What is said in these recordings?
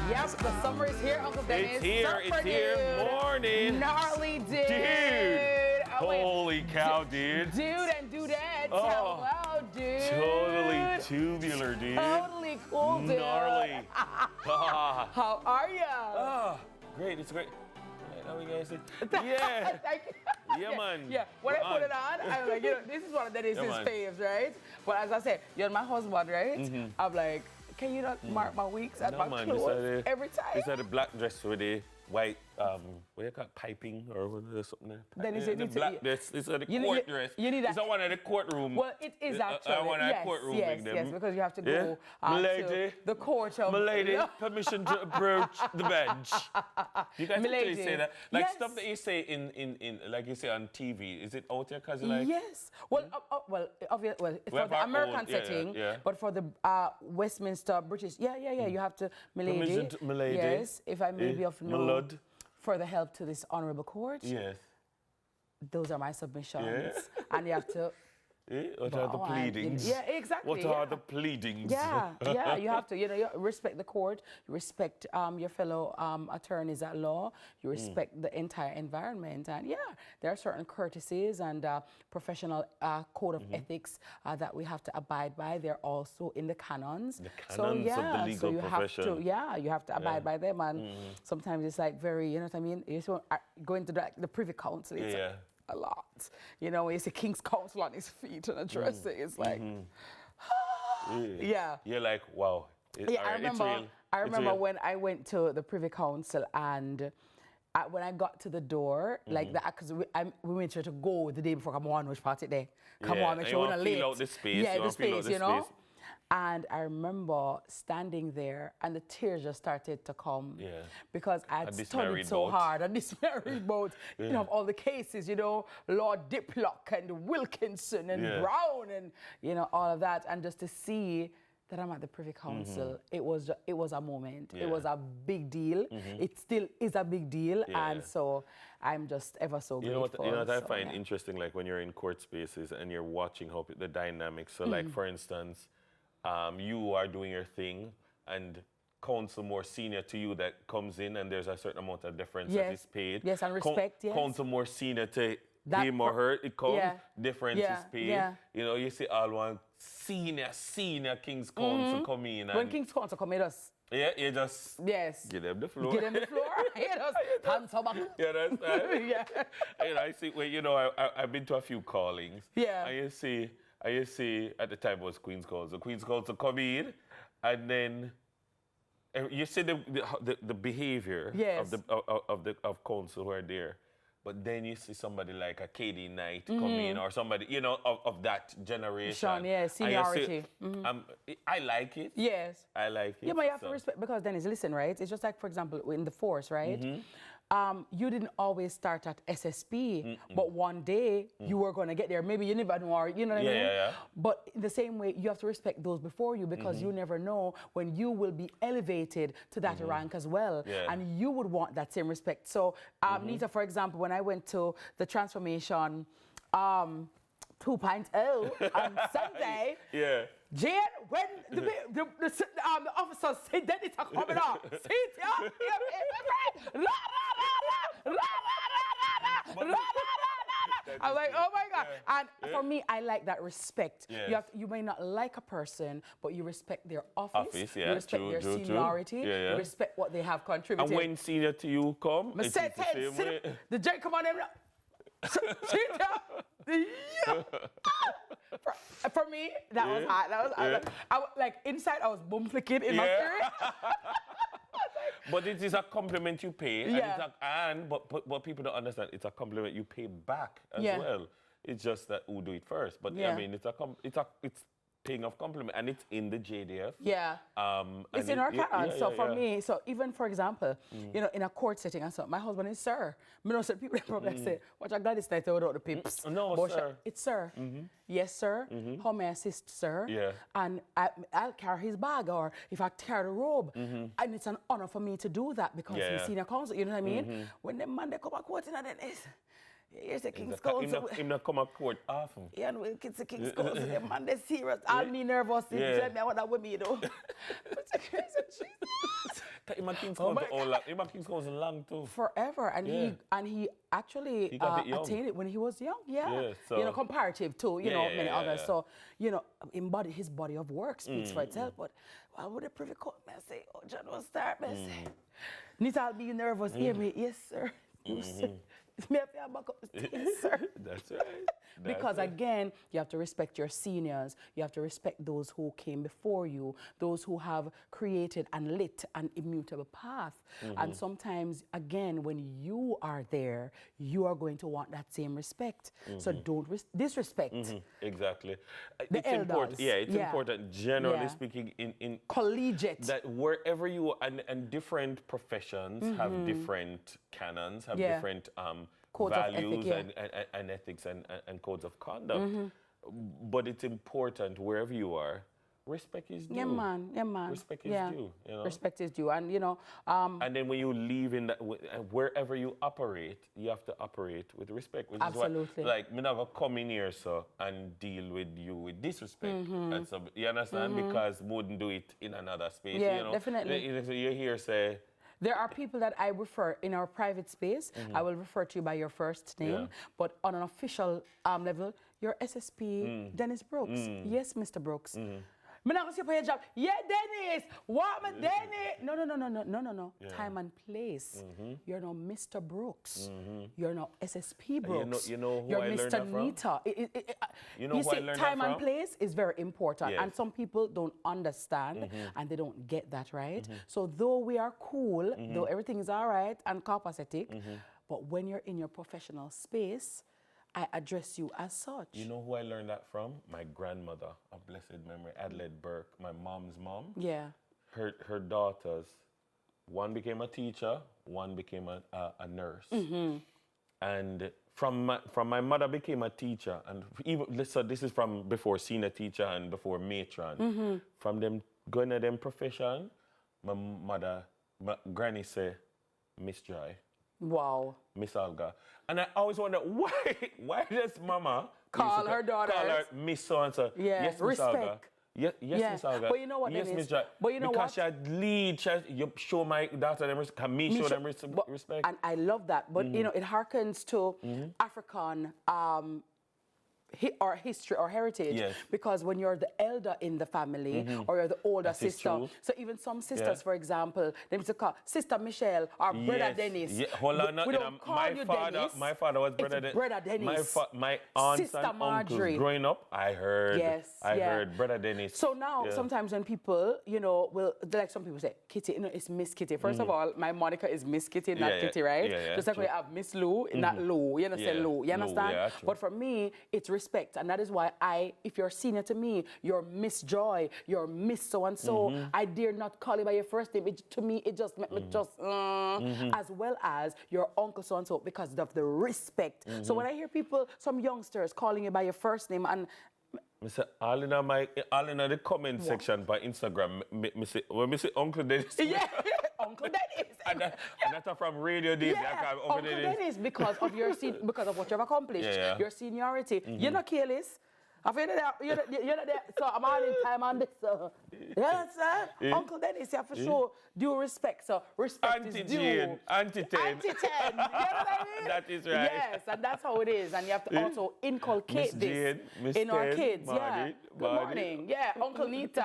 Yep, the summer is here, Uncle Dennis. It's here. Morning. Gnarly dude. Oh, wait. Holy cow, dude. Dude and dudettes. Oh. Hello, dude. Totally tubular, dude. Totally cool, dude. Gnarly. How are ya? Great. It's great. How we guys say? Yeah. Yeah, man. Yeah, when I put it on, I'm like, this is one of Dennis's faves, right? But as I said, you're my husband, right? Mm-hmm. I'm like, can you not mark my weeks and my clothes every time? It's a black dress with the white, what do you call it, piping or something there? Then it's the black dress. It's a court dress. You need that. It's not one of the courtroom. Well, it is actually. I want a courtroom. Yes, because you have to go to the court of... Milady, permission to approach the bench. You guys actually say that? Like stuff that you say in like you say on TV, is it out there because like... Yes. Well, obviously, for the American setting, but for the Westminster, British, you have to, milady. Permission to milady. Yes, if I may be of no further help to this honorable court. Yes. Those are my submissions. Yeah. And you have to... What are the pleadings? Yeah, exactly. What are the pleadings? Yeah, you have to, you respect the court, you respect your fellow attorneys at law, you respect the entire environment, and there are certain courtesies and professional code of ethics that we have to abide by. They're also in the canons. The canons of the legal profession. You have to abide by them, and sometimes it's like very, you know what I mean? You just go into the Privy Council. It's a lot. You know, when you see King's Counsel on his feet and addressing, it's like, You're like, wow. I remember when I went to the Privy Council and when I got to the door, like that, because we went to go the day before, come on, which party day? Come on, make sure we're not late. Feel out the space. Yeah, the space, you know? And I remember standing there and the tears just started to come because I had studied so hard on this married boat. You know, of all the cases, Lord Diplock and Wilkinson and Brown and, all of that. And just to see that I'm at the Privy Council, it was a moment. It was a big deal. It still is a big deal. And so I'm just ever so grateful. You know what I find interesting, like when you're in court spaces and you're watching how the dynamics. So like, for instance, you are doing your thing and counsel more senior to you that comes in and there's a certain amount of difference that is paid. Yes, and respect, Counsel more senior to him or her, it comes, difference is paid. You see all one senior King's Counsel come in. When King's Counsel come in, you just give them the floor. Give them the floor. You just hands up. You understand? I see, well, I've been to a few callings. And you see, at the time it was Queen's Counsel. Queen's Counsel come in, and then you see the behavior of counsel who are there. But then you see somebody like a KD Knight come in, or somebody, of that generation. Sean, seniority. I like it. Yes. I like it. Yeah, but you have to respect, because Dennis, listen, right? It's just like, for example, in the force, right? You didn't always start at SSP, but one day you were going to get there. Maybe you never know, you know what I mean? Yeah. But in the same way, you have to respect those before you, because you never know when you will be elevated to that rank as well. And you would want that same respect. So, Nita, for example, when I went to the transformation 2.0 on Sunday, Jane, when the officers said that it's coming up, I'm like, oh my God. And for me, I like that respect. You may not like a person, but you respect their office, you respect their seniority, you respect what they have contributed. And when senior to you come, it's the same way. The Jane come on them. For me, that was hot. I was like inside, I was bum flicking in my spirit. But it is a compliment you pay, but people don't understand. It's a compliment you pay back as well. It's just that who do it first. But I mean, it's paying of compliment, and it's in the JDF. It's in our canon. So for me, so even for example, in a court setting and so, my husband is sir. I know some people probably say, "What you glad this night without the pips?" No, but sir. It's sir. Yes, sir. How may I assist, sir? And I'll carry his bag, or if I carry the robe, and it's an honor for me to do that because he's senior counsel. You know what I mean? When the man they come back court, here's the King's Counsel. Him not come up court often. Yeah, and when kids the King's Counsel, the man they're serious. All me nervous. Tell me what that with me, though. King's Coast long too. Forever, and he actually attained it when he was young. Yeah, so, comparative to many others. So his body of work speaks for itself. But why would the Privy Court say, "Oh, John will start," Nita be nervous. Hear me, yes, sir. Me have to back up the thing, sir. That's right. Because again, you have to respect your seniors. You have to respect those who came before you, those who have created and lit an immutable path. And sometimes, again, when you are there, you are going to want that same respect. So don't disrespect. Exactly. It's important. Yeah, it's important, generally speaking, in collegiate. That wherever you are, and different professions have different canons, have different values and ethics and codes of conduct. But it's important wherever you are, respect is due. Yeah, man. Respect is due. Respect is due. And, and then when you live in that, wherever you operate, you have to operate with respect. Which absolutely. Is what, like, me not gonna come in here, and deal with you with disrespect. And so, you understand? Because we wouldn't do it in another space. Yeah, definitely. You hear say, there are people that I refer in our private space. I will refer to you by your first name, but on an official level, your SSP, Dennis Brooks. Yes, Mr. Brooks. I'm not going to say your job. Yeah, Dennis. What, my Dennis? No. Yeah. Time and place. You're not Mr. Brooks. You're not SSP Brooks. You know who You're I Mr. learned that from? Nita. You know who I learned that time from? and place is very important. Yes. And some people don't understand and they don't get that right. So though we are cool, though everything is all right and copacetic, but when you're in your professional space, I address you as such. You know who I learned that from? My grandmother, of blessed memory, Adelaide Burke, my mom's mom. Yeah. Her daughters, one became a teacher, one became a nurse. And from my mother became a teacher, and even so this is from before senior teacher and before matron. From them going to them profession, my granny say, Miss Joy. Wow. Miss Olga. And I always wonder, why does Mama call her daughter Miss So-and-so? Yeah. Yes, Miss respect. Olga. Yes, Miss Olga. But you know what, yes, Dennis? Miss Joy. But you know because what? you show my daughter them respect, can me show them respect. And I love that. But you know, it harkens to African or history or heritage, because when you're the elder in the family or you're the older sister, so even some sisters, for example, they used to call Sister Michelle or Brother Dennis. Yeah. Hold on, we don't call you Dennis. My father was Brother Dennis. My aunts Sister and Marjorie. uncles growing up, I heard. I heard Brother Dennis. So now, sometimes when people, will, like some people say, Kitty, it's Miss Kitty. First of all, my moniker is Miss Kitty, not Kitty, right? Just like we have Miss Lou, not Lou. You understand, Lou? You understand? But for me, it's respect, and that is why if you're senior to me, you're Miss Joy, you're Miss so-and-so, I dare not call you by your first name. To me, it just make me just, as well as your uncle so-and-so, because of the respect. So when I hear people, some youngsters calling you by your first name, and all in the comment section by Instagram, when I say Uncle Dennis. Yeah, Uncle Dennis. and that's from Radio Days. Uncle Dennis, because of because of what you've accomplished, your seniority. You're not careless. I feel that you're not there. So I'm all in time on this. Yes, sir. Uncle Dennis, you have to show due respect. So respect is due. Auntie 10. You know what I mean? That is right. Yes, and that's how it is. And you have to also inculcate this in our kids. Good morning. Yeah, Uncle Nita.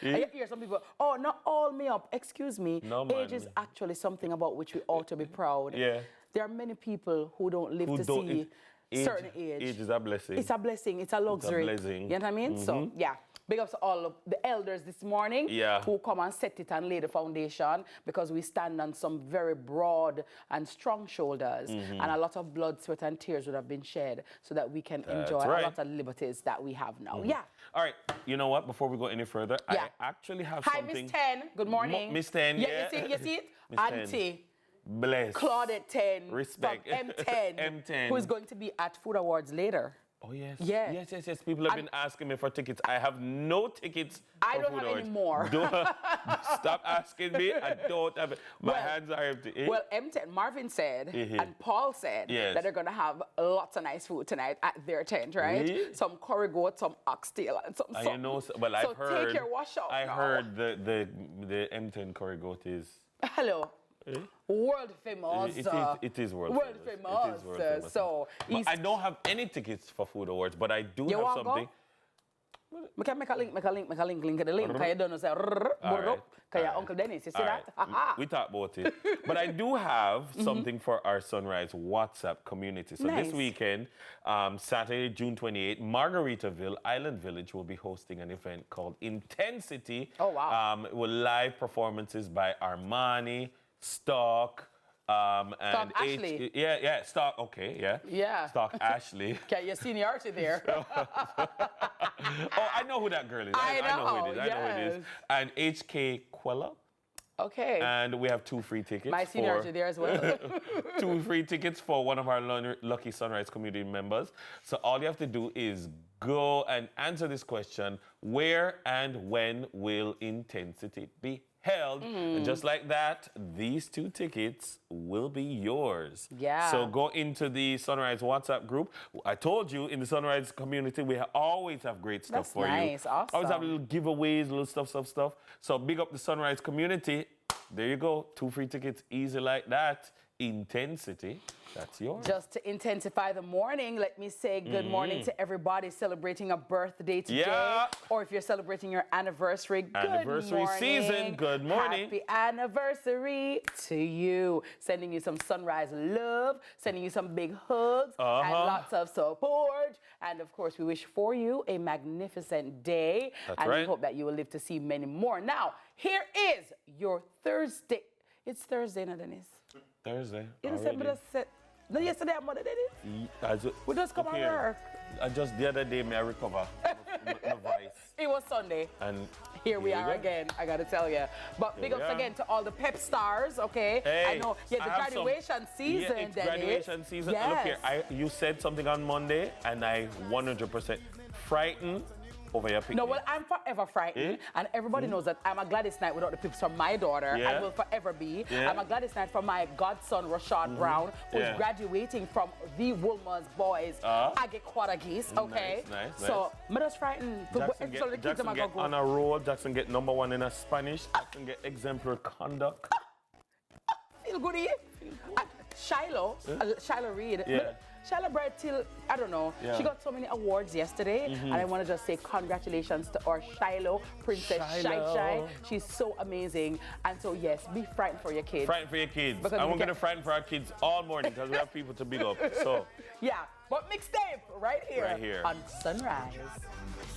I hear some people, oh, not all me up. Excuse me. No, age is actually something about which we ought to be proud. Yeah. There are many people who don't live to see certain age. Age is a blessing. It's a blessing. It's a luxury. It's a blessing. You know what I mean? So, yeah. Big ups to all of the elders this morning who come and set it and lay the foundation, because we stand on some very broad and strong shoulders, and a lot of blood, sweat, and tears would have been shed so that we can enjoy a lot of liberties that we have now. Yeah. All right. You know what? Before we go any further, I actually have something. Hi, Miss 10. Good morning. Miss 10. Yeah. You see it? Auntie. Bless. Claudette 10. Respect. From M10. M10. Who is going to be at Food Awards later. Oh, yes. Yes. People have been asking me for tickets. I have no tickets I don't have any more. Stop asking me. I don't have it. My hands are empty. Well, Marvin said and Paul said that they're going to have lots of nice food tonight at their tent, right? Really? Some curry goat, some oxtail, and some You know, well, I've heard. Take your wash out. I heard the M10 curry goat is. Hello. World famous. It is world famous. So I don't have any tickets for Food Awards, but I do have something. I can make a link to the link. Because you don't know, say, because your Uncle Dennis, you see that? We talk about it. But I do have something for our Sunrise WhatsApp community. So this weekend, Saturday, June 28th, Margaritaville Island Village will be hosting an event called Intensity. Oh, wow. With live performances by Armani, Stock, and Ashley. Stock, okay, Stock Ashley. Okay, your seniority there. Oh, I know who that girl is. I know who it is. And HK Quella. Okay. And we have 2 free tickets. My seniority there as well. 2 free tickets for one of our lucky Sunrise community members. So all you have to do is go and answer this question: where and when will Intensity be held? And just like that, these 2 tickets will be yours. Yeah. So go into the Sunrise WhatsApp group. I told you, in the Sunrise community, we always have great stuff for you. That's nice, awesome. Always have little giveaways, little stuff. So big up the Sunrise community. There you go, 2 free tickets, easy like that. Intensity, that's yours. Just to intensify the morning, let me say good morning to everybody celebrating a birthday today. Or if you're celebrating your anniversary, good morning. Season, good morning. Happy anniversary to you. Sending you some Sunrise love, sending you some big hugs, and lots of support. And of course, we wish for you a magnificent day. That's right. We hope that you will live to see many more. Now, here is your Thursday. It's Thursday, not Dennis. Thursday. No, yesterday I'm Mother Dennis. We just come on work. Just the other day, I recover my voice. It was Sunday. And here we are again, I gotta tell you. But big ups again to all the pep stars, okay? Hey, I know, the graduation season, it's graduation season. Yes. Look here, you said something on Monday, and I 100% frightened over your picnic. No, well, I'm forever frightened, and everybody knows that I'm a Gladys Knight without the pips from my daughter, and will forever be. I'm a Gladys Knight for my godson, Rashad Brown, who's graduating from the Woolman's Boys, Agekwadagis, okay? Nice. So, I'm just frightened. Jackson get on a roll, Jackson get #1 in a Spanish, Jackson get exemplary conduct. Feel good, Shiloh Reed. Shiloh bred till, I don't know, she got so many awards yesterday, and I want to just say congratulations to our Shiloh, Princess Shai. She's so amazing. And so, yes, be frightened for your kids. Frightened for your kids. And we're going to frighten for our kids all morning because we have people to big up. So. Yeah, but mixtape right here on Sunrise.